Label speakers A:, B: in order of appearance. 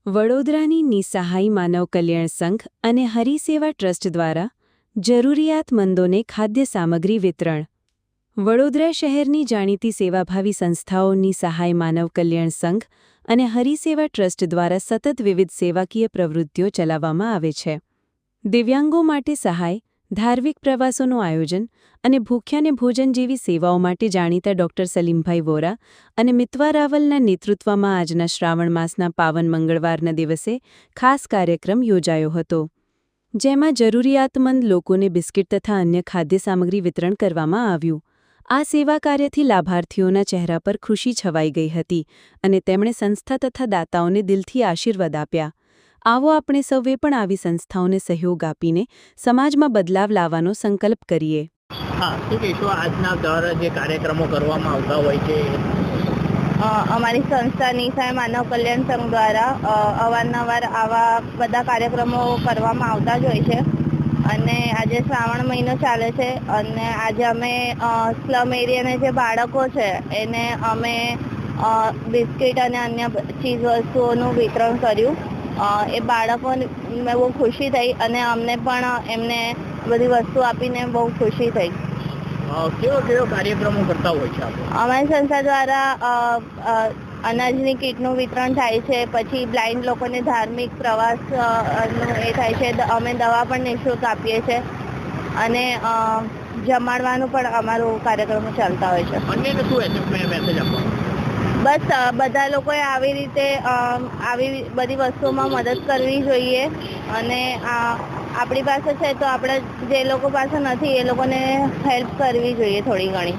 A: વડોદરાની નિસહાય માનવ કલ્યાણ સંઘ અને હરિસેવા ટ્રસ્ટ દ્વારા જરૂરિયાતમંદોને ખાદ્ય સામગ્રી વિતરણ. વડોદરા શહેરની જાણીતી સેવાભાવી સંસ્થાઓ નિસહાય માનવ કલ્યાણ સંઘ અને હરિસેવા ટ્રસ્ટ દ્વારા સતત વિવિધ સેવાકીય પ્રવૃત્તિઓ ચલાવવામાં આવે છે. દિવ્યાંગો માટે સહાય, ધાર્મિક પ્રવાસોનું આયોજન અને ભૂખ્યાને ભોજન જેવી સેવાઓ માટે જાણીતા ડોક્ટર સલીમભાઈ વોરા અને મિતવા રાવલના નેતૃત્વમાં આજના શ્રાવણ માસના પાવન મંગળવારના દિવસે ખાસ કાર્યક્રમ યોજાયો હતો, જેમાં જરૂરિયાતમંદ લોકોને બિસ્કિટ તથા અન્ય ખાદ્ય સામગ્રી વિતરણ કરવામાં આવ્યું. આ સેવા કાર્યથી લાભાર્થીઓના ચહેરા પર ખુશી છવાઈ ગઈ હતી અને તેમણે સંસ્થા તથા દાતાઓને દિલથી આશીર્વાદ આપ્યા. આવો આપણે સૌએ પણ આવી સંસ્થાઓને સહયોગ આપીને સમાજમાં બદલાવ લાવવાનો સંકલ્પ કરીએ.
B: હા, શું કહેશો આજના દ્વારા જે કાર્યક્રમો કરવામાં આવતા હોય છે?
C: અમારી સંસ્થા નિસહાય માનવ કલ્યાણ સંઘ દ્વારા અવારનવાર આવા બધા કાર્યક્રમો કરવામાં આવતા જ હોય છે. અને આજે શ્રાવણ મહિનો ચાલે છે અને આજે અમે સ્લમ એરિયાના જે બાળકો છે એને અમે બિસ્કિટ અને અન્ય ચીજ વસ્તુઓનું વિતરણ કર્યું. એ બાળકોને બહુ ખુશી થઈ અને અમને પણ એમને બધી વસ્તુ આપીને બહુ ખુશી થઈ.
B: કેવો કાર્યક્રમો કરતા હોય છે?
C: અમારી સંસ્થા દ્વારા અનાજની કીટનું વિતરણ થાય છે, પછી બ્લાઇન્ડ લોકોને ધાર્મિક પ્રવાસ નું એ થાય છે. અમે દવા પણ નિઃશુલ્ક આપીએ છીએ અને જમાડવાનું પણ અમારું કાર્યક્રમો ચાલતા હોય છે.
B: અન્યને શું મેસેજ આપવાનો?
C: બસ બધા લોકોએ આવી રીતે આવી બધી વસ્તુઓમાં મદદ કરવી જોઈએ અને આપણી પાસે છે તો આપણે જે લોકો પાસે નથી એ લોકોને હેલ્પ કરવી જોઈએ થોડી ઘણી.